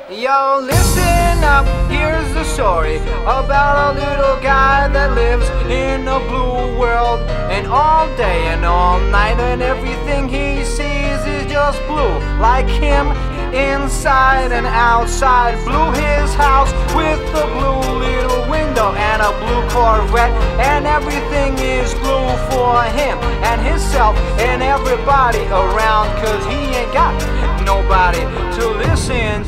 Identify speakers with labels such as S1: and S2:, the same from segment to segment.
S1: Yo, listen up, here's the story about a little guy that lives in a blue world. And all day and all night and everything he sees is just blue. Like him, inside and outside. Blue his house with a blue little window and a blue Corvette. And everything is blue for him and himself and everybody around. Cause he ain't got nobody to listen.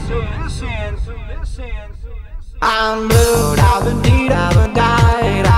S1: I'm blue, I've been deed, I've been died.